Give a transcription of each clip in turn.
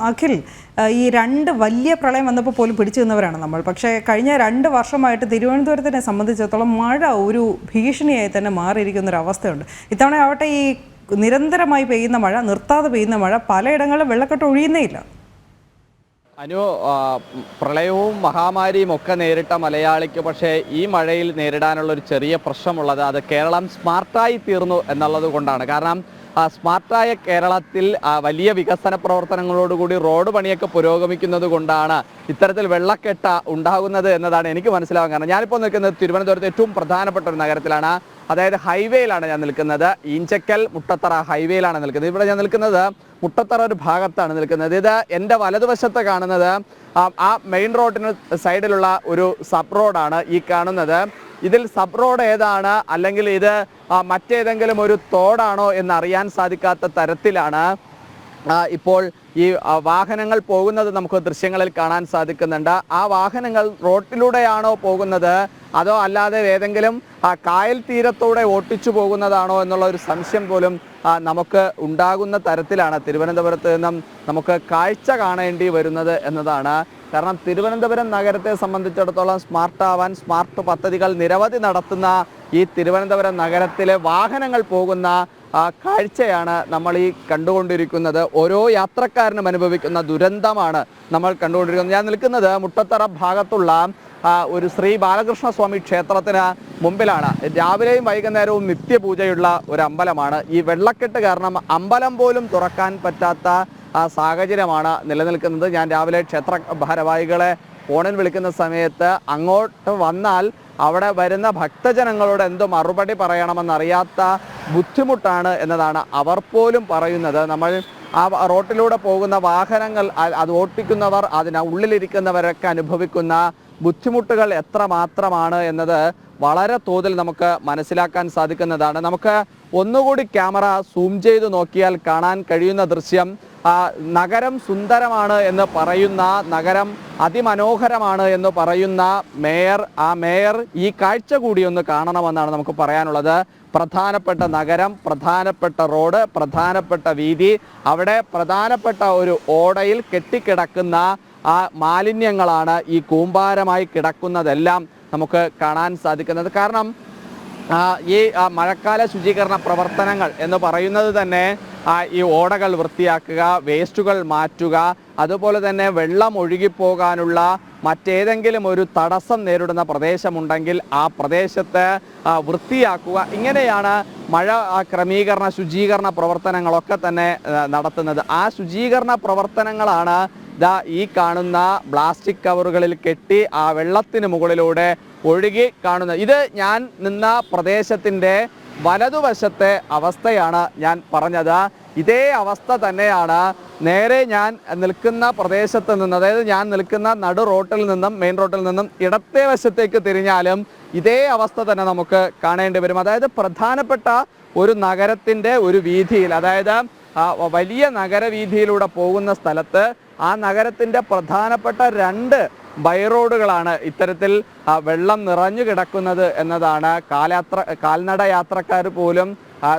അഖിൽ, ഈ രണ്ട് വലിയ പ്രളയം വന്നപ്പോൾ പോലും പിടിച്ചു നിന്നവരാണ് നമ്മൾ. പക്ഷേ കഴിഞ്ഞ 2 വർഷമായിട്ട് തിരുവനന്തപുരത്തിനെ സംബന്ധിച്ചിടത്തോളം മഴ ഒരു ഭീഷണിയായി തന്നെ മാറിയിരിക്കുന്ന ഒരു അവസ്ഥയുണ്ട്. ഇത്തവണ ആവട്ടെ ഈ നിരന്തരമായി പെയ്യുന്ന മഴ, നിർത്താതെ പെയ്യുന്ന മഴ, പലയിടങ്ങളിലും വെള്ളക്കെട്ട് ഒഴിയുന്നേ ഇല്ല. പ്രളയവും മഹാമാരിയും ഒക്കെ നേരിട്ട മലയാളിക്ക് പക്ഷേ ഈ മഴയിൽ നേരിടാനുള്ള ഒരു ചെറിയ പ്രശ്നമുള്ളത് അത് കേരളം സ്മാർട്ടായി തീർന്നു എന്നുള്ളത് കൊണ്ടാണ്. കാരണം സ്മാർട്ടായ കേരളത്തിൽ വലിയ വികസന പ്രവർത്തനങ്ങളോടുകൂടി റോഡ് പണിയൊക്കെ പുരോഗമിക്കുന്നത് കൊണ്ടാണ് ഇത്തരത്തിൽ വെള്ളക്കെട്ട ഉണ്ടാകുന്നത് എന്നതാണ് എനിക്ക് മനസ്സിലാവാൻ കാരണം. ഞാനിപ്പോൾ നിൽക്കുന്നത് തിരുവനന്തപുരത്ത് ഏറ്റവും പ്രധാനപ്പെട്ട ഒരു നഗരത്തിലാണ്. അതായത് ഹൈവേയിലാണ് ഞാൻ നിൽക്കുന്നത്. ഈഞ്ചക്കൽ മുട്ടത്തറ ഹൈവേയിലാണ് നിൽക്കുന്നത്. ഇവിടെ ഞാൻ നിൽക്കുന്നത് മുട്ടത്തറ ഒരു ഭാഗത്താണ് നിൽക്കുന്നത്. ഇത് എൻ്റെ വലതുവശത്ത് കാണുന്നത് ആ മെയിൻ റോഡിന് സൈഡിലുള്ള ഒരു സബ് റോഡാണ് ഈ കാണുന്നത്. ഇതിൽ സബ് റോഡ് ഏതാണ്, അല്ലെങ്കിൽ ഇത് മറ്റേതെങ്കിലും ഒരു തോടാണോ എന്നറിയാൻ സാധിക്കാത്ത തരത്തിലാണ് ഇപ്പോൾ ഈ വാഹനങ്ങൾ പോകുന്നത് നമുക്ക് ദൃശ്യങ്ങളിൽ കാണാൻ സാധിക്കുന്നുണ്ട്. ആ വാഹനങ്ങൾ റോഡിലൂടെയാണോ പോകുന്നത് അതോ അല്ലാതെ ഏതെങ്കിലും കായൽ തീരത്തൂടെ ഓട്ടിച്ചു പോകുന്നതാണോ എന്നുള്ള ഒരു സംശയം പോലും നമുക്ക് ഉണ്ടാകുന്ന തരത്തിലാണ് തിരുവനന്തപുരത്ത് നിന്നും നമുക്ക് കാഴ്ച കാണേണ്ടി വരുന്നത് എന്നതാണ്. കാരണം തിരുവനന്തപുരം നഗരത്തെ സംബന്ധിച്ചിടത്തോളം സ്മാർട്ടാവാൻ സ്മാർട്ട് പദ്ധതികൾ നിരവധി നടത്തുന്ന ഈ തിരുവനന്തപുരം നഗരത്തിലെ വാഹനങ്ങൾ പോകുന്ന കാഴ്ചയാണ് നമ്മൾ ഈ കണ്ടുകൊണ്ടിരിക്കുന്നത്. ഓരോ യാത്രക്കാരനും അനുഭവിക്കുന്ന ദുരന്തമാണ് നമ്മൾ കണ്ടുകൊണ്ടിരിക്കുന്നത്. ഞാൻ നിൽക്കുന്നത് മുട്ടത്തറ ഭാഗത്തുള്ള ഒരു ശ്രീ ബാലകൃഷ്ണസ്വാമി ക്ഷേത്രത്തിന് മുമ്പിലാണ്. രാവിലെയും വൈകുന്നേരവും നിത്യപൂജയുള്ള ഒരു അമ്പലമാണ്. ഈ വെള്ളക്കെട്ട് കാരണം അമ്പലം പോലും തുറക്കാൻ പറ്റാത്ത സാഹചര്യമാണ് നിലനിൽക്കുന്നത്. ഞാൻ രാവിലെ ക്ഷേത്ര ഭാരവാഹികളെ ഫോണിൽ വിളിക്കുന്ന സമയത്ത് അങ്ങോട്ട് വന്നാൽ അവിടെ വരുന്ന ഭക്തജനങ്ങളോട് എന്തോ മറുപടി പറയണമെന്നറിയാത്ത ബുദ്ധിമുട്ടാണ് എന്നതാണ് അവർ പോലും പറയുന്നത്. നമ്മൾ ആ റോട്ടിലൂടെ പോകുന്ന വാഹനങ്ങൾ, അത് ഓട്ടിക്കുന്നവർ, ഉള്ളിലിരിക്കുന്നവരൊക്കെ അനുഭവിക്കുന്ന ബുദ്ധിമുട്ടുകൾ എത്ര മാത്രമാണ് എന്നത് വളരെ തോതിൽ നമുക്ക് മനസ്സിലാക്കാൻ സാധിക്കുന്നതാണ്. നമുക്ക് ഒന്നുകൂടി ക്യാമറ സൂം ചെയ്ത് നോക്കിയാൽ കാണാൻ കഴിയുന്ന ദൃശ്യം, നഗരം സുന്ദരമാണ് എന്ന് പറയുന്ന, നഗരം അതിമനോഹരമാണ് എന്ന് പറയുന്ന മേയർ ഈ കാഴ്ച കൂടി ഒന്ന് കാണണമെന്നാണ് നമുക്ക് പറയാനുള്ളത്. പ്രധാനപ്പെട്ട നഗരം, പ്രധാനപ്പെട്ട റോഡ്, പ്രധാനപ്പെട്ട വീതി, അവിടെ പ്രധാനപ്പെട്ട ഒരു ഓടയിൽ കെട്ടിക്കിടക്കുന്ന ആ മാലിന്യങ്ങളാണ് ഈ കൂമ്പാരമായി കിടക്കുന്നതെല്ലാം നമുക്ക് കാണാൻ സാധിക്കുന്നത്. കാരണം ഈ മഴക്കാല ശുചീകരണ പ്രവർത്തനങ്ങൾ എന്ന് പറയുന്നത് തന്നെ ഈ ഓടകൾ വൃത്തിയാക്കുക, വേസ്റ്റുകൾ മാറ്റുക, അതുപോലെ തന്നെ വെള്ളം ഒഴുകിപ്പോകാനുള്ള മറ്റേതെങ്കിലും ഒരു തടസ്സം നേരിടുന്ന പ്രദേശമുണ്ടെങ്കിൽ ആ പ്രദേശത്ത് വൃത്തിയാക്കുക. ഇങ്ങനെയാണ് മഴ ക്രമീകരണ ശുചീകരണ പ്രവർത്തനങ്ങളൊക്കെ തന്നെ നടത്തുന്നത്. ആ ശുചീകരണ പ്രവർത്തനങ്ങളാണ് ഈ കാണുന്ന പ്ലാസ്റ്റിക് കവറുകളിൽ കെട്ടി ആ വെള്ളത്തിന് മുകളിലൂടെ ഒഴുകി കാണുന്നത്. ഇത് ഞാൻ നിന്ന പ്രദേശത്തിൻ്റെ വലതുവശത്തെ അവസ്ഥയാണ് ഞാൻ പറഞ്ഞത്. ഇതേ അവസ്ഥ തന്നെയാണ് നേരെ ഞാൻ നിൽക്കുന്ന പ്രദേശത്ത് നിന്ന്, അതായത് ഞാൻ നിൽക്കുന്ന നടു റോട്ടിൽ നിന്നും, മെയിൻ റോട്ടിൽ നിന്നും ഇടത്തെ വശത്തേക്ക് തിരിഞ്ഞാലും ഇതേ അവസ്ഥ തന്നെ നമുക്ക് കാണേണ്ടി വരും. അതായത് പ്രധാനപ്പെട്ട ഒരു നഗരത്തിൻ്റെ ഒരു വീതിയിൽ, അതായത് വലിയ നഗരവീതിയിലൂടെ പോകുന്ന സ്ഥലത്ത് ആ നഗരത്തിൻ്റെ പ്രധാനപ്പെട്ട 2 ബൈറോഡുകളാണ് ഇത്തരത്തിൽ വെള്ളം നിറഞ്ഞു കിടക്കുന്നത് എന്നതാണ്. കാൽനട യാത്രക്കാർ പോലും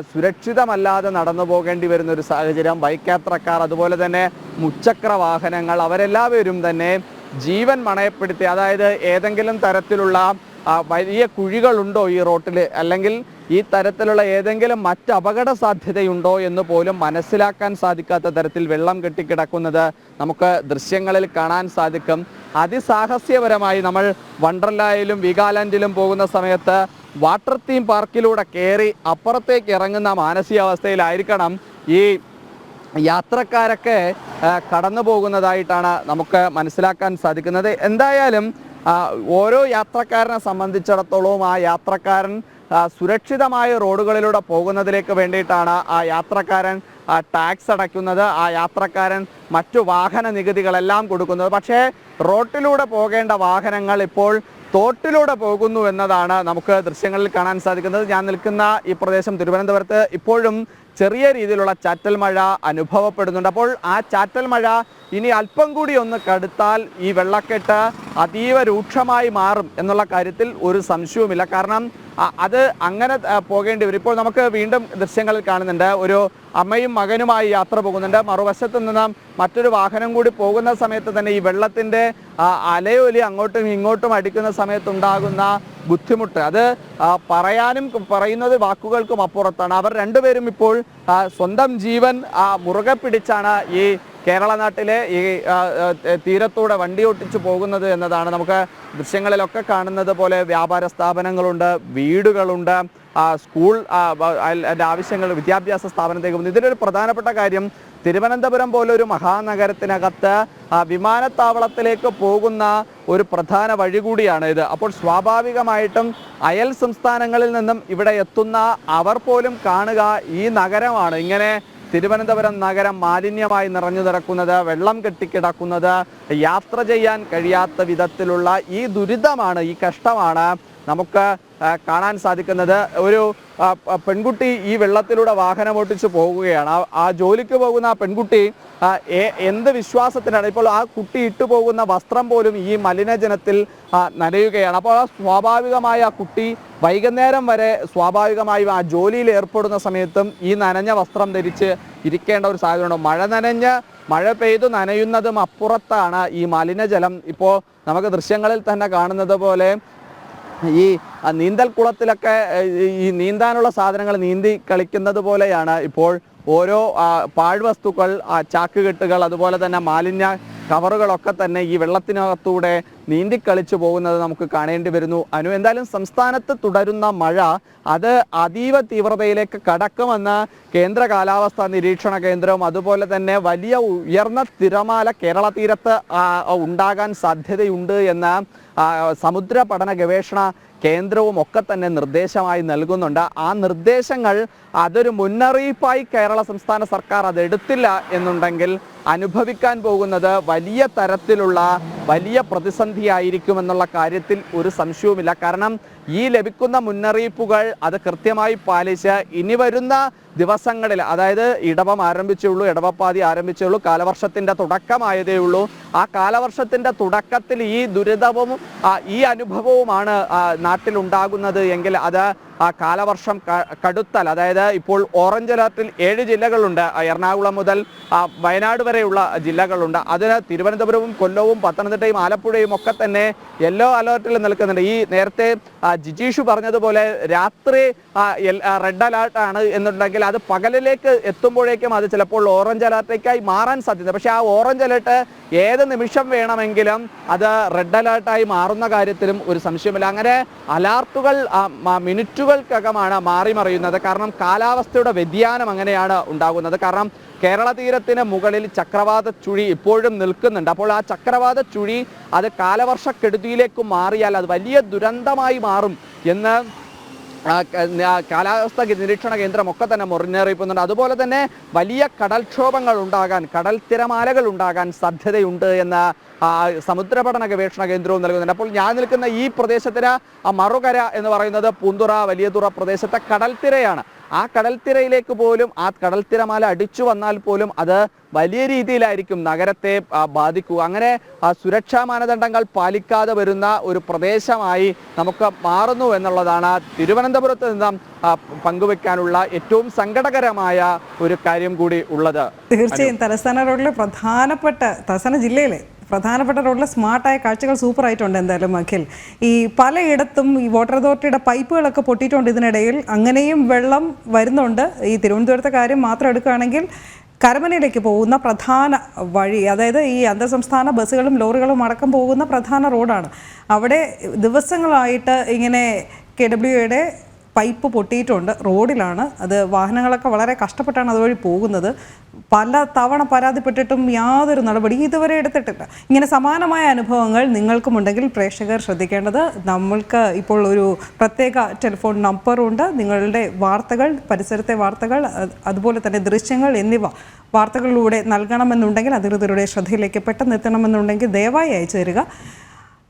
സുരക്ഷിതമല്ലാതെ നടന്നു പോകേണ്ടി വരുന്ന ഒരു സാഹചര്യം. ബൈക്ക് യാത്രക്കാർ, അതുപോലെ തന്നെ മുച്ചക്ര വാഹനങ്ങൾ, അവരെല്ലാവരും തന്നെ ജീവൻ മണയപ്പെടുത്തി, അതായത് ഏതെങ്കിലും തരത്തിലുള്ള വലിയ കുഴികളുണ്ടോ ഈ റോട്ടിൽ, അല്ലെങ്കിൽ ഈ തരത്തിലുള്ള ഏതെങ്കിലും മറ്റ് അപകട സാധ്യതയുണ്ടോ എന്ന് പോലും മനസ്സിലാക്കാൻ സാധിക്കാത്ത തരത്തിൽ വെള്ളം കെട്ടിക്കിടക്കുന്നത് നമുക്ക് ദൃശ്യങ്ങളിൽ കാണാൻ സാധിക്കും. അതിസാഹസ്യപരമായി നമ്മൾ വണ്ടർലായിലും വീഗാലാൻഡിലും പോകുന്ന സമയത്ത് വാട്ടർ തീം പാർക്കിലൂടെ കയറി അപ്പുറത്തേക്ക് ഇറങ്ങുന്ന മാനസികാവസ്ഥയിലായിരിക്കണം ഈ യാത്രക്കാരൊക്കെ കടന്നു പോകുന്നതായിട്ടാണ് നമുക്ക് മനസ്സിലാക്കാൻ സാധിക്കുന്നത്. എന്തായാലും ഓരോ യാത്രക്കാരനെ സംബന്ധിച്ചിടത്തോളം ആ യാത്രക്കാരൻ സുരക്ഷിതമായ റോഡുകളിലൂടെ പോകുന്നതിലേക്ക് വേണ്ടിയിട്ടാണ് ആ യാത്രക്കാരൻ ടാക്സ് അടയ്ക്കുന്നത്, ആ യാത്രക്കാരൻ മറ്റു വാഹന നികുതികളെല്ലാം കൊടുക്കുന്നത്. പക്ഷേ റോട്ടിലൂടെ പോകേണ്ട വാഹനങ്ങൾ ഇപ്പോൾ തോട്ടിലൂടെ പോകുന്നു എന്നതാണ് നമുക്ക് ദൃശ്യങ്ങളിൽ കാണാൻ സാധിക്കുന്നത്. ഞാൻ നിൽക്കുന്ന ഈ പ്രദേശം തിരുവനന്തപുരത്ത് ഇപ്പോഴും ചെറിയ രീതിയിലുള്ള ചാറ്റൽ മഴ അനുഭവപ്പെടുന്നുണ്ട്. അപ്പോൾ ആ ചാറ്റൽ മഴ ഇനി അല്പം കൂടി ഒന്ന് കടുത്താൽ ഈ വെള്ളക്കെട്ട് അതീവ രൂക്ഷമായി മാറും എന്നുള്ള കാര്യത്തിൽ ഒരു സംശയവുമില്ല. കാരണം അത് അങ്ങനെ പോകേണ്ടി വരും. ഇപ്പോൾ നമുക്ക് വീണ്ടും ദൃശ്യങ്ങളിൽ കാണുന്നുണ്ട്, ഒരു അമ്മയും മകനുമായി യാത്ര പോകുന്നുണ്ട്. മറുവശത്ത് നിന്ന് മറ്റൊരു വാഹനം കൂടി പോകുന്ന സമയത്ത് തന്നെ ഈ വെള്ളത്തിൻ്റെ അലയൊലി അങ്ങോട്ടും ഇങ്ങോട്ടും അടിക്കുന്ന സമയത്തുണ്ടാകുന്ന ബുദ്ധിമുട്ട് അത് പറയുന്നത് വാക്കുകൾക്കും അപ്പുറത്താണ്. അവർ രണ്ടുപേരും ഇപ്പോൾ സ്വന്തം ജീവൻ മുറുകെ പിടിച്ചാണ് ഈ കേരള നാട്ടിലെ ഈ തീരത്തൂടെ വണ്ടി ഓട്ടിച്ചു പോകുന്നത് എന്നതാണ് നമുക്ക് ദൃശ്യങ്ങളിലൊക്കെ കാണുന്നത് പോലെ. വ്യാപാര സ്ഥാപനങ്ങളുണ്ട്, വീടുകളുണ്ട്, സ്കൂൾ ആവശ്യങ്ങൾ, വിദ്യാഭ്യാസ സ്ഥാപനത്തേക്ക് പോകുന്നു. ഇതിലൊരു പ്രധാനപ്പെട്ട കാര്യം, തിരുവനന്തപുരം പോലൊരു മഹാനഗരത്തിനകത്ത് വിമാനത്താവളത്തിലേക്ക് പോകുന്ന ഒരു പ്രധാന വഴി കൂടിയാണ് ഇത്. അപ്പോൾ സ്വാഭാവികമായിട്ടും അയൽ സംസ്ഥാനങ്ങളിൽ നിന്നും ഇവിടെ എത്തുന്ന അവർ പോലും കാണുക ഈ നഗരമാണ്. ഇങ്ങനെ തിരുവനന്തപുരം നഗരം മാലിന്യമായി നിറഞ്ഞു നിറക്കുന്നത്, വെള്ളം കെട്ടിക്കിടക്കുന്നത്, യാത്ര ചെയ്യാൻ കഴിയാത്ത വിധത്തിലുള്ള ഈ ദുരിതമാണ്, ഈ കഷ്ടമാണ് നമുക്ക് കാണാൻ സാധിക്കുന്നത്. ഒരു പെൺകുട്ടി ഈ വെള്ളത്തിലൂടെ വാഹനം ഓട്ടിച്ച് പോകുകയാണ്. ആ ജോലിക്ക് പോകുന്ന ആ പെൺകുട്ടി എന്ത് വിശ്വാസത്തിനാണ്, ഇപ്പോൾ ആ കുട്ടി ഇട്ടുപോകുന്ന വസ്ത്രം പോലും ഈ മലിനജലത്തിൽ നനയുകയാണ്. അപ്പോൾ സ്വാഭാവികമായി ആ കുട്ടി വൈകുന്നേരം വരെ സ്വാഭാവികമായും ആ ജോലിയിൽ ഏർപ്പെടുന്ന സമയത്തും ഈ നനഞ്ഞ വസ്ത്രം ധരിച്ച് ഇരിക്കേണ്ട ഒരു സാഹചര്യമുണ്ട്. മഴ പെയ്തു നനയുന്നതും അപ്പുറത്താണ് ഈ മലിനജലം. ഇപ്പോൾ നമുക്ക് ദൃശ്യങ്ങളിൽ തന്നെ കാണുന്നത് പോലെ ഈ നീന്തൽ കുളത്തിലൊക്കെ ഈ നീന്താനുള്ള സാധനങ്ങൾ നീന്തി കളിക്കുന്നത് പോലെയാണ് ഇപ്പോൾ ഓരോ പാഴ്വസ്തുക്കൾ, ചാക്കുകെട്ടുകൾ, അതുപോലെ തന്നെ മാലിന്യ കവറുകളൊക്കെ തന്നെ ഈ വെള്ളത്തിനകത്തൂടെ നീന്തിക്കളിച്ചു പോകുന്നത് നമുക്ക് കാണേണ്ടി വരുന്നു. എന്തായാലും സംസ്ഥാനത്ത് തുടരുന്ന മഴ അത് അതീവ തീവ്രതയിലേക്ക് കടക്കുമെന്ന് കേന്ദ്ര കാലാവസ്ഥാ നിരീക്ഷണ കേന്ദ്രവും അതുപോലെ തന്നെ വലിയ ഉയർന്ന തിരമാല കേരള തീരത്ത് ഉണ്ടാകാൻ സാധ്യതയുണ്ട് എന്ന് സമുദ്ര പഠന ഗവേഷണ കേന്ദ്രവും ഒക്കെ തന്നെ നിർദ്ദേശമായി നൽകുന്നുണ്ട്. ആ നിർദ്ദേശങ്ങൾ അതൊരു മുന്നറിയിപ്പായി കേരള സംസ്ഥാന സർക്കാർ അത് എടുത്തില്ല എന്നുണ്ടെങ്കിൽ അനുഭവിക്കാൻ പോകുന്നത് വലിയ തരത്തിലുള്ള വലിയ പ്രതിസന്ധിയായിരിക്കുമെന്നുള്ള കാര്യത്തിൽ ഒരു സംശയവുമില്ല. കാരണം ഈ ലഭിക്കുന്ന മുന്നറിയിപ്പുകൾ അത് കൃത്യമായി പാലിച്ച് ഇനി വരുന്ന ദിവസങ്ങളിൽ, അതായത് ഇടവം ആരംഭിച്ചുള്ളൂ, ഇടവപ്പാതി ആരംഭിച്ചുള്ളൂ, കാലവർഷത്തിൻ്റെ തുടക്കമായതേ ഉള്ളൂ. ആ കാലവർഷത്തിൻ്റെ തുടക്കത്തിൽ ഈ ദുരിതവും ഈ അനുഭവവുമാണ് നാട്ടിലുണ്ടാകുന്നത് എങ്കിൽ അത് കാലവർഷം കടുത്താൽ, അതായത് ഇപ്പോൾ ഓറഞ്ച് അലർട്ടിൽ 7 ജില്ലകളുണ്ട്, എറണാകുളം മുതൽ വയനാട് വരെയുള്ള ജില്ലകളുണ്ട്. അതിന് തിരുവനന്തപുരവും കൊല്ലവും പത്തനംതിട്ടയും ആലപ്പുഴയും ഒക്കെ തന്നെ യെല്ലോ അലർട്ടിൽ നിൽക്കുന്നുണ്ട്. ഈ നേരത്തെ ജിജീഷ് പറഞ്ഞതുപോലെ രാത്രി റെഡ് അലർട്ടാണ് എന്നുണ്ടെങ്കിൽ അത് പകലിലേക്ക് എത്തുമ്പോഴേക്കും അത് ചിലപ്പോൾ ഓറഞ്ച് അലർട്ടേക്കായി മാറാൻ സാധ്യത. പക്ഷേ ആ ഓറഞ്ച് അലർട്ട് ഏത് നിമിഷം വേണമെങ്കിലും അത് റെഡ് അലർട്ടായി മാറുന്ന കാര്യത്തിലും ഒരു സംശയമില്ല. അങ്ങനെ അലർട്ടുകൾ മിനിറ്റുകൾക്കകമാണ് മാറി മറിയുന്നത്. കാരണം കാലാവസ്ഥയുടെ വ്യതിയാനം അങ്ങനെയാണ് ഉണ്ടാകുന്നത്. കാരണം കേരള തീരത്തിന് മുകളിൽ ചക്രവാത ചുഴി ഇപ്പോഴും നിൽക്കുന്നുണ്ട്. അപ്പോൾ ആ ചക്രവാത ചുഴി അത് കാലവർഷക്കെടുതിയിലേക്ക് മാറിയാൽ അത് വലിയ ദുരന്തമായി മാറും എന്ന് കാലാവസ്ഥാ നിരീക്ഷണ കേന്ദ്രം ഒക്കെ തന്നെ മുന്നറിയിപ്പുന്നുണ്ട്. അതുപോലെ തന്നെ വലിയ കടൽക്ഷോഭങ്ങൾ ഉണ്ടാകാൻ, കടൽ തിരമാലകൾ ഉണ്ടാകാൻ സാധ്യതയുണ്ട് എന്ന് സമുദ്ര പഠന ഗവേഷണ കേന്ദ്രവും നൽകുന്നുണ്ട്. അപ്പോൾ ഞാൻ നിൽക്കുന്ന ഈ പ്രദേശത്തിന് മറുകര എന്ന് പറയുന്നത് പൂന്തുറ, വലിയതുറ പ്രദേശത്തെ കടൽത്തിരയാണ്. ആ കടൽത്തിരയിലേക്ക് പോലും ആ കടൽത്തിരമാല അടിച്ചു വന്നാൽ പോലും അത് വലിയ രീതിയിലായിരിക്കും നഗരത്തെ ബാധിക്കുക. അങ്ങനെ സുരക്ഷാ മാനദണ്ഡങ്ങൾ പാലിക്കാതെ വരുന്ന ഒരു പ്രദേശമായി നമുക്ക് മാറുന്നു എന്നുള്ളതാണ് തിരുവനന്തപുരത്ത് നിന്ന് പങ്കുവെക്കാനുള്ള ഏറ്റവും സങ്കടകരമായ ഒരു കാര്യം കൂടി ഉള്ളത്. തീർച്ചയായും തലസ്ഥാന ജില്ലയിലെ പ്രധാനപ്പെട്ട റോഡിലെ സ്മാർട്ടായ കാഴ്ചകൾ സൂപ്പറായിട്ടുണ്ട്. എന്തായാലും അഖിൽ, ഈ പലയിടത്തും ഈ വാട്ടർ അതോറിറ്റിയുടെ പൈപ്പുകളൊക്കെ പൊട്ടിയിട്ടുണ്ട്. ഇതിനിടയിൽ അങ്ങനെയും വെള്ളം വരുന്നുണ്ട്. ഈ തിരുവനന്തപുരത്തെ കാര്യം മാത്രം എടുക്കുകയാണെങ്കിൽ കരമനയിലേക്ക് പോകുന്ന പ്രധാന വഴി, അതായത് ഈ അന്തർസംസ്ഥാന ബസ്സുകളും ലോറികളും അടക്കം പോകുന്ന പ്രധാന റോഡാണ്. അവിടെ ദിവസങ്ങളായിട്ട് ഇങ്ങനെ KWAയുടെ പൈപ്പ് പൊട്ടിയിട്ടുണ്ട്, റോഡിലാണ്. അത് വാഹനങ്ങളൊക്കെ വളരെ കഷ്ടപ്പെട്ടാണ് അതുവഴി പോകുന്നത്. പല തവണ പരാതിപ്പെട്ടിട്ടും യാതൊരു നടപടി ഇതുവരെ എടുത്തിട്ടില്ല. ഇങ്ങനെ സമാനമായ അനുഭവങ്ങൾ നിങ്ങൾക്കുമുണ്ടെങ്കിൽ പ്രേക്ഷകർ ശ്രദ്ധിക്കേണ്ടത്, നമ്മൾക്ക് ഇപ്പോൾ ഒരു പ്രത്യേക ടെലിഫോൺ നമ്പറുണ്ട്. നിങ്ങളുടെ വാർത്തകൾ, പരിസരത്തെ വാർത്തകൾ, അതുപോലെ തന്നെ ദൃശ്യങ്ങൾ എന്നിവ വാർത്തകളിലൂടെ നൽകണമെന്നുണ്ടെങ്കിൽ, അധികൃതരുടെ ശ്രദ്ധയിലേക്ക് പെട്ടെന്ന് എത്തണമെന്നുണ്ടെങ്കിൽ ദയവായി അയച്ചു തരിക.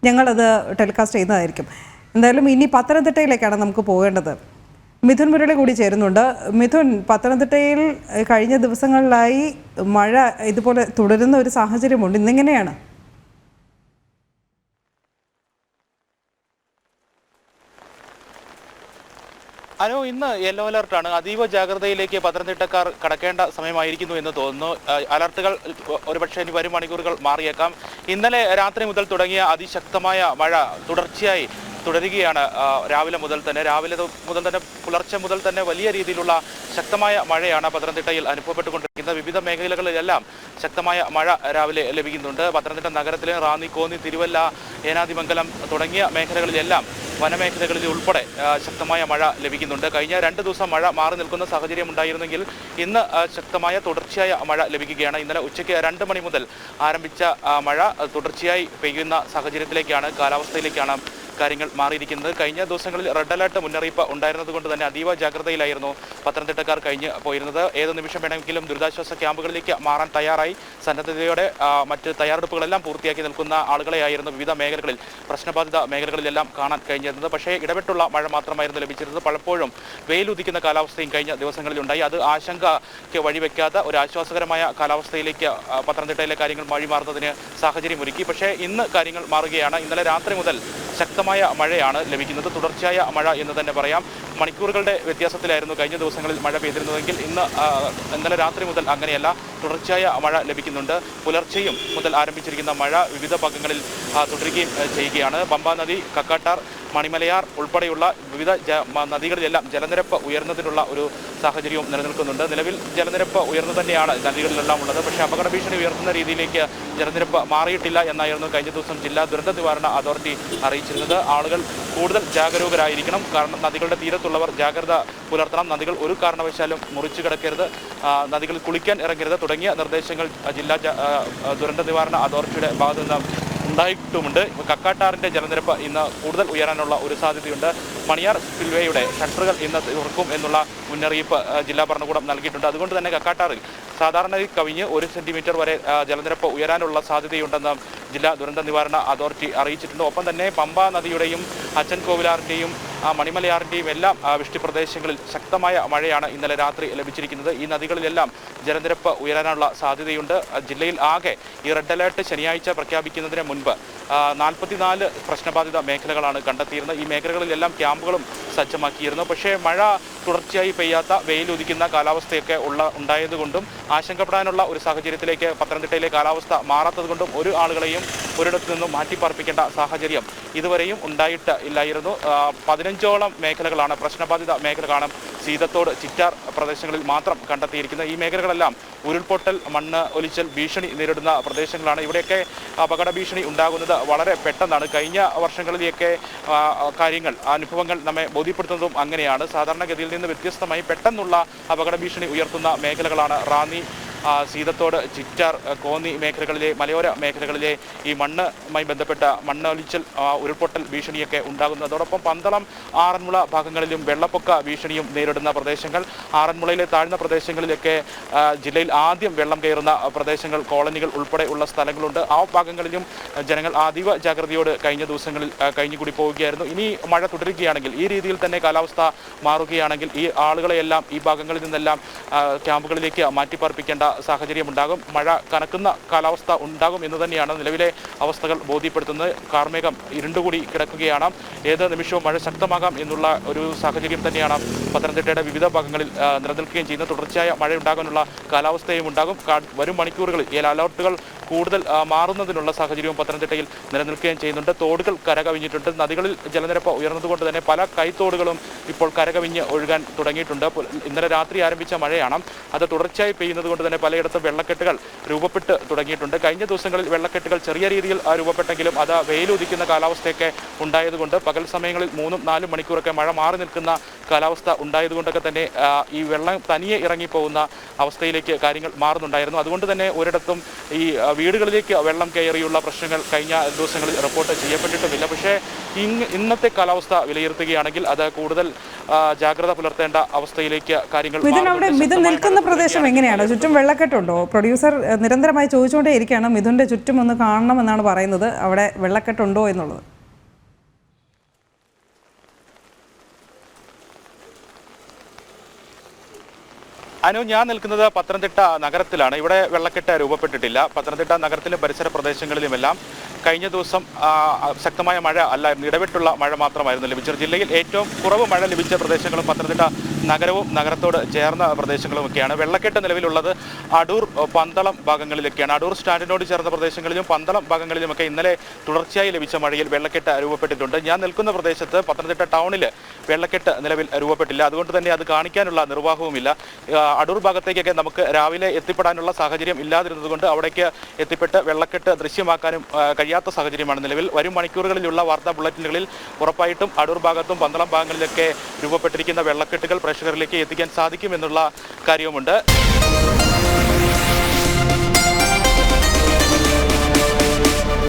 ഞങ്ങളത് ടെലികാസ്റ്റ് ചെയ്യുന്നതായിരിക്കും. എന്തായാലും ഇനി പത്തനംതിട്ടയിലേക്കാണ് നമുക്ക് പോകേണ്ടത്. മിഥുൻ മുരളി കൂടി ചേരുന്നുണ്ട്. മിഥുൻ, പത്തനംതിട്ടയിൽ കഴിഞ്ഞ ദിവസങ്ങളിലായി മഴ ഇതുപോലെ തുടരുന്ന ഒരു സാഹചര്യമുണ്ട്. ഇന്നെങ്ങനെയാണ്? ഇന്ന് യെല്ലോ അലർട്ടാണ്. അതീവ ജാഗ്രതയിലേക്ക് പത്തനംതിട്ടക്കാർ കടക്കേണ്ട സമയമായിരിക്കുന്നു എന്ന് തോന്നുന്നു. അലർട്ടുകൾ ഒരുപക്ഷെ ഇനി വരും മണിക്കൂറുകൾ മാറിയേക്കാം. ഇന്നലെ രാത്രി മുതൽ തുടങ്ങിയ അതിശക്തമായ മഴ തുടർച്ചയായി തുടരുകയാണ്. രാവിലെ മുതൽ തന്നെ പുലർച്ചെ മുതൽ തന്നെ വലിയ രീതിയിലുള്ള ശക്തമായ മഴയാണ് പത്തനംതിട്ടയിൽ അനുഭവപ്പെട്ടുകൊണ്ടിരിക്കുന്നത്. വിവിധ മേഖലകളിലെല്ലാം ശക്തമായ മഴ രാവിലെ ലഭിക്കുന്നുണ്ട്. പത്തനംതിട്ട നഗരത്തിലെ റാന്നി, കോന്നി, തിരുവല്ല, ഏനാദിമംഗലം തുടങ്ങിയ മേഖലകളിലെല്ലാം വനമേഖലകളിൽ ഉൾപ്പെടെ ശക്തമായ മഴ ലഭിക്കുന്നുണ്ട്. കഴിഞ്ഞ 2 ദിവസം മഴ മാറി നിൽക്കുന്ന സാഹചര്യം ഉണ്ടായിരുന്നെങ്കിൽ ഇന്ന് ശക്തമായ തുടർച്ചയായ മഴ ലഭിക്കുകയാണ്. ഇന്നലെ ഉച്ചയ്ക്ക് 2 മണി മുതൽ ആരംഭിച്ച മഴ തുടർച്ചയായി പെയ്യുന്ന സാഹചര്യത്തിലേക്കാണ്, കാലാവസ്ഥയിലേക്കാണ് കാര്യങ്ങൾ മാറിയിരിക്കുന്നത്. കഴിഞ്ഞ ദിവസങ്ങളിൽ റെഡ് അലർട്ട് മുന്നറിയിപ്പ് ഉണ്ടായിരുന്നത് കൊണ്ട് തന്നെ അതീവ ജാഗ്രതയിലായിരുന്നു പത്തനംതിട്ടക്കാർ കഴിഞ്ഞ് പോയിരുന്നത്. ഏത് നിമിഷം വേണമെങ്കിലും ദുരിതാശ്വാസ ക്യാമ്പുകളിലേക്ക് മാറാൻ തയ്യാറായി സന്നദ്ധതയോടെ മറ്റ് തയ്യാറെടുപ്പുകളെല്ലാം പൂർത്തിയാക്കി നിൽക്കുന്ന ആളുകളെയായിരുന്നു വിവിധ മേഖലകളിൽ, പ്രശ്നബാധിത മേഖലകളിലെല്ലാം കാണാൻ കഴിഞ്ഞിരുന്നത്. പക്ഷേ ഇടവിട്ടുള്ള മഴ മാത്രമായിരുന്നു ലഭിച്ചിരുന്നത്. പലപ്പോഴും വെയിലുദിക്കുന്ന കാലാവസ്ഥയും കഴിഞ്ഞ ദിവസങ്ങളിൽ ഉണ്ടായി. അത് ആശങ്കയ്ക്ക് വഴിവെക്കാത്ത ഒരു ആശ്വാസകരമായ കാലാവസ്ഥയിലേക്ക് പത്തനംതിട്ടയിലെ കാര്യങ്ങൾ വഴിമാറുന്നതിന് സാഹചര്യമൊരുക്കി. പക്ഷേ ഇന്ന് കാര്യങ്ങൾ മാറുകയാണ്. ഇന്നലെ രാത്രി മുതൽ ശക്തമായ മഴയാണ് ലഭിക്കുന്നത്. തുടർച്ചയായ മഴ എന്ന് തന്നെ പറയാം. മണിക്കൂറുകളുടെ വ്യത്യാസത്തിലായിരുന്നു കഴിഞ്ഞ ദിവസങ്ങളിൽ മഴ പെയ്തിരുന്നതെങ്കിൽ ഇന്നലെ രാത്രി മുതൽ അങ്ങനെയല്ല. തുടർച്ചയായ മഴ ലഭിക്കുന്നുണ്ട്. പുലർച്ചെയും മുതൽ ആരംഭിച്ചിരിക്കുന്ന മഴ വിവിധ ഭാഗങ്ങളിൽ തുടരുകയും ചെയ്യുകയാണ്. പമ്പാ നദി, കക്കാട്ടാർ, മണിമലയാർ ഉൾപ്പെടെയുള്ള വിവിധ നദികളിലെല്ലാം ജലനിരപ്പ് ഉയർന്നതിനുള്ള ഒരു സാഹചര്യവും നിലനിൽക്കുന്നുണ്ട്. നിലവിൽ ജലനിരപ്പ് ഉയർന്നു തന്നെയാണ് നദികളിലെല്ലാം ഉള്ളത്. പക്ഷേ അപകട ഭീഷണി ഉയർത്തുന്ന രീതിയിലേക്ക് ജലനിരപ്പ് മാറിയിട്ടില്ല എന്നായിരുന്നു കഴിഞ്ഞ ദിവസം ജില്ലാ ദുരന്ത നിവാരണ അതോറിറ്റി അറിയിച്ചിരുന്നത്. ആളുകൾ കൂടുതൽ ജാഗരൂകരായിരിക്കണം. കാരണം നദികളുടെ തീരത്തുള്ളവർ ജാഗ്രത പുലർത്തണം. നദികൾ ഒരു കാരണവശാലും മുറിച്ചു കിടക്കരുത്, നദികളിൽ കുളിക്കാൻ ഇറങ്ങരുത് തുടങ്ങിയ നിർദ്ദേശങ്ങൾ ജില്ലാ ദുരന്ത നിവാരണ അതോറിറ്റിയുടെ ഭാഗത്തു നിന്ന് ഉണ്ടായിട്ടുമുണ്ട്. കക്കാട്ടാറിൻ്റെ ജലനിരപ്പ് ഇന്ന് കൂടുതൽ ഉയരാനുള്ള ഒരു സാധ്യതയുണ്ട്. മണിയാർ സ്പിൽവേയുടെ ഷട്ടറുകൾ ഇന്ന് തുറക്കും എന്നുള്ള മുന്നറിയിപ്പ് ജില്ലാ ഭരണകൂടം നൽകിയിട്ടുണ്ട്. അതുകൊണ്ട് തന്നെ കക്കാട്ടാറിൽ സാധാരണ കവിഞ്ഞ് 1 സെന്റിമീറ്റർ വരെ ജലനിരപ്പ് ഉയരാനുള്ള സാധ്യതയുണ്ടെന്ന് ജില്ലാ ദുരന്ത നിവാരണ അതോറിറ്റി അറിയിച്ചിട്ടുണ്ട്. ഒപ്പം തന്നെ പമ്പാ നദിയുടെയും അച്ചൻകോവിലാറിൻ്റെയും മണിമലയാറിൻ്റെയും എല്ലാം വൃഷ്ടിപ്രദേശങ്ങളിൽ ശക്തമായ മഴയാണ് ഇന്നലെ രാത്രി ലഭിച്ചിരിക്കുന്നത്. ഈ നദികളിലെല്ലാം ജലനിരപ്പ് ഉയരാനുള്ള സാധ്യതയുണ്ട്. ജില്ലയിൽ ആകെ ഈ റെഡ് അലേർട്ട് ശനിയാഴ്ച പ്രഖ്യാപിക്കുന്നതിന് മുൻപ് 44 പ്രശ്നബാധിത മേഖലകളാണ് കണ്ടെത്തിയിരുന്നത്. ഈ മേഖലകളിലെല്ലാം ക്യാമ്പുകളും സജ്ജമാക്കിയിരുന്നു. പക്ഷേ മഴ തുടർച്ചയായി പെയ്യാത്ത, വെയിലുദിക്കുന്ന കാലാവസ്ഥയൊക്കെ ഉണ്ടായതുകൊണ്ടും ആശങ്കപ്പെടാനുള്ള ഒരു സാഹചര്യത്തിലേക്ക് പത്തനംതിട്ടയിലെ കാലാവസ്ഥ മാറാത്തതുകൊണ്ടും ഒരു ആളുകളെയും ഒരിടത്തു നിന്നും മാറ്റിപ്പാർപ്പിക്കേണ്ട സാഹചര്യം ഇതുവരെയും ഉണ്ടായിട്ട് ഇല്ലായിരുന്നു. 15ഓളം മേഖലകളാണ്, പ്രശ്നബാധിത മേഖലകളാണ് സീതത്തോട്, ചിറ്റാർ പ്രദേശങ്ങളിൽ മാത്രം കണ്ടെത്തിയിരിക്കുന്നത്. ഈ മേഖലകളെല്ലാം ഉരുൾപൊട്ടൽ, മണ്ണ് ഒലിച്ചൽ ഭീഷണി നേരിടുന്ന പ്രദേശങ്ങളാണ്. ഇവിടെയൊക്കെ അപകട ഭീഷണി ഉണ്ടാകുന്നത് വളരെ പെട്ടെന്നാണ്. കഴിഞ്ഞ വർഷങ്ങളിലെയൊക്കെ കാര്യങ്ങൾ, അനുഭവങ്ങൾ നമ്മെ ബോധ്യപ്പെടുത്തുന്നതും അങ്ങനെയാണ്. സാധാരണഗതിയിൽ നിന്ന് വ്യത്യസ്തമായി പെട്ടെന്നുള്ള അപകട ഭീഷണി ഉയർത്തുന്ന മേഖലകളാണ് റാന്നി, സീതത്തോട്, ചിറ്റാർ, കോന്നി മേഖലകളിലെ, മലയോര മേഖലകളിലെ ഈ മണ്ണുമായി ബന്ധപ്പെട്ട മണ്ണൊലിച്ചൽ, ഉരുൾപൊട്ടൽ ഭീഷണിയൊക്കെ ഉണ്ടാകുന്നു. അതോടൊപ്പം പന്തളം, ആറന്മുള ഭാഗങ്ങളിലും വെള്ളപ്പൊക്ക ഭീഷണിയും നേരിടുന്ന പ്രദേശങ്ങൾ. ആറന്മുളയിലെ താഴ്ന്ന പ്രദേശങ്ങളിലൊക്കെ ജില്ലയിൽ ആദ്യം വെള്ളം കയറുന്ന പ്രദേശങ്ങൾ, കോളനികൾ ഉൾപ്പെടെ ഉള്ള സ്ഥലങ്ങളുണ്ട്. ആ ഭാഗങ്ങളിലും ജനങ്ങൾ അതീവ ജാഗ്രതയോട് കഴിഞ്ഞ ദിവസങ്ങളിൽ കഴിഞ്ഞുകൂടി പോവുകയായിരുന്നു. ഇനി മഴ തുടരുകയാണെങ്കിൽ, ഈ രീതിയിൽ തന്നെ കാലാവസ്ഥ മാറുകയാണെങ്കിൽ ഈ ആളുകളെയെല്ലാം ഈ ഭാഗങ്ങളിൽ നിന്നെല്ലാം ക്യാമ്പുകളിലേക്ക് മാറ്റിപ്പാർപ്പിക്കേണ്ട സാഹചര്യം ഉണ്ടാകും. മഴ കനക്കുന്ന കാലാവസ്ഥ ഉണ്ടാകും എന്ന് തന്നെയാണ് നിലവിലെ അവസ്ഥകൾ ബോധ്യപ്പെടുത്തുന്നത്. കാർമേഘം ഇരുണ്ടുകൂടി കിടക്കുകയാണ്. ഏത് നിമിഷവും മഴ ശക്തമാകാം എന്നുള്ള ഒരു സാഹചര്യം തന്നെയാണ് പത്തനംതിട്ടയുടെ വിവിധ ഭാഗങ്ങളിൽ നിലനിൽക്കുകയും ചെയ്യുന്നത്. തുടർച്ചയായ മഴ ഉണ്ടാകാനുള്ള കാലാവസ്ഥയും ഉണ്ടാകും. വരും മണിക്കൂറുകളിൽ ഈ അലർട്ടുകൾ കൂടുതൽ മാറുന്നതിനുള്ള സാഹചര്യവും പത്തനംതിട്ടയിൽ നിലനിൽക്കുകയും ചെയ്യുന്നുണ്ട്. തോടുകൾ കരകവിഞ്ഞിട്ടുണ്ട്. നദികളിൽ ജലനിരപ്പ് ഉയർന്നതുകൊണ്ട് തന്നെ പല കൈത്തോടുകളും ഇപ്പോൾ കരകവിഞ്ഞ് ഒഴുകാൻ തുടങ്ങിയിട്ടുണ്ട്. ഇന്നലെ രാത്രി ആരംഭിച്ച മഴയാണ്. അത് തുടർച്ചയായി പെയ്യുന്നത് കൊണ്ട് തന്നെ പലയിടത്തും വെള്ളക്കെട്ടുകൾ രൂപപ്പെട്ട് തുടങ്ങിയിട്ടുണ്ട്. കഴിഞ്ഞ ദിവസങ്ങളിൽ വെള്ളക്കെട്ടുകൾ ചെറിയ രീതിയിൽ രൂപപ്പെട്ടെങ്കിലും അത് വെയിലുദിക്കുന്ന കാലാവസ്ഥയൊക്കെ ഉണ്ടായതുകൊണ്ട് പകൽ സമയങ്ങളിൽ 3-4 മണിക്കൂറൊക്കെ മഴ മാറി നിൽക്കുന്ന കാലാവസ്ഥ ഉണ്ടായതുകൊണ്ടൊക്കെ തന്നെ ഈ വെള്ളം തനിയെ ഇറങ്ങിപ്പോകുന്ന അവസ്ഥയിലേക്ക് കാര്യങ്ങൾ മാറുന്നുണ്ടായിരുന്നു. അതുകൊണ്ട് തന്നെ ഒരിടത്തും ഈ വീടുകളിലേക്ക് വെള്ളം കയറിയുള്ള പ്രശ്നങ്ങൾ കഴിഞ്ഞ ദിവസങ്ങളിൽ റിപ്പോർട്ട് ചെയ്യപ്പെട്ടിട്ടുമില്ല. പക്ഷേ ഇന്നത്തെ കാലാവസ്ഥ വിലയിരുത്തുകയാണെങ്കിൽ അത് കൂടുതൽ ജാഗ്രത പുലർത്തേണ്ട അവസ്ഥയിലേക്ക് കാര്യങ്ങൾ. മിഥുൻ നിൽക്കുന്ന പ്രദേശം എങ്ങനെയാണ്? ചുറ്റും വെള്ളക്കെട്ടുണ്ടോ? പ്രൊഡ്യൂസർ നിരന്തരമായി ചോദിച്ചുകൊണ്ടേ ഇരിക്കുകയാണ്. മിഥുൻ്റെ ചുറ്റും ഒന്ന് കാണണമെന്നാണ് പറയുന്നത്. അവിടെ വെള്ളക്കെട്ടുണ്ടോ എന്നുള്ളത്. ഞാൻ നിൽക്കുന്നത് പത്തനംതിട്ട നഗരത്തിലാണ്. ഇവിടെ വെള്ളക്കെട്ട് രൂപപ്പെട്ടിട്ടില്ല. പത്തനംതിട്ട നഗരത്തിലും പരിസര പ്രദേശങ്ങളിലുമെല്ലാം കഴിഞ്ഞ ദിവസം ശക്തമായ മഴ അല്ലായിരുന്നു, ഇടവിട്ടുള്ള മഴ മാത്രമായിരുന്നു ലഭിച്ചത്. ജില്ലയിൽ ഏറ്റവും കുറവ് മഴ ലഭിച്ച പ്രദേശങ്ങളും പത്തനംതിട്ട നഗരവും നഗരത്തോട് ചേർന്ന പ്രദേശങ്ങളുമൊക്കെയാണ്. വെള്ളക്കെട്ട് നിലവിലുള്ളത് അടൂർ, പന്തളം ഭാഗങ്ങളിലൊക്കെയാണ്. അടൂർ സ്റ്റാൻഡിനോട് ചേർന്ന പ്രദേശങ്ങളിലും പന്തളം ഭാഗങ്ങളിലുമൊക്കെ ഇന്നലെ തുടർച്ചയായി ലഭിച്ച മഴയിൽ വെള്ളക്കെട്ട് രൂപപ്പെട്ടിട്ടുണ്ട്. ഞാൻ നിൽക്കുന്ന പ്രദേശത്ത് പത്തനംതിട്ട ടൗണിൽ വെള്ളക്കെട്ട് നിലവിൽ രൂപപ്പെട്ടില്ല. അതുകൊണ്ട് തന്നെ അത് കാണിക്കാനുള്ള നിർവാഹവുമില്ല. അടൂർ ഭാഗത്തേക്കൊക്കെ നമുക്ക് രാവിലെ എത്തിപ്പെടാനുള്ള സാഹചര്യം ഇല്ലാതിരുന്നതുകൊണ്ട് അവിടേക്ക് എത്തിപ്പെട്ട് വെള്ളക്കെട്ട് ദൃശ്യമാക്കാനും കഴിയാത്ത സാഹചര്യമാണ് നിലവിൽ. വരും മണിക്കൂറുകളിലുള്ള വാർത്താ ബുള്ളറ്റിനുകളിൽ ഉറപ്പായിട്ടും അടൂർ ഭാഗത്തും പന്തളം ഭാഗങ്ങളിലൊക്കെ രൂപപ്പെട്ടിരിക്കുന്ന വെള്ളക്കെട്ടുകൾ പ്രേക്ഷകരിലേക്ക് എത്തിക്കാൻ സാധിക്കുമെന്നുള്ള കാര്യവുമുണ്ട്.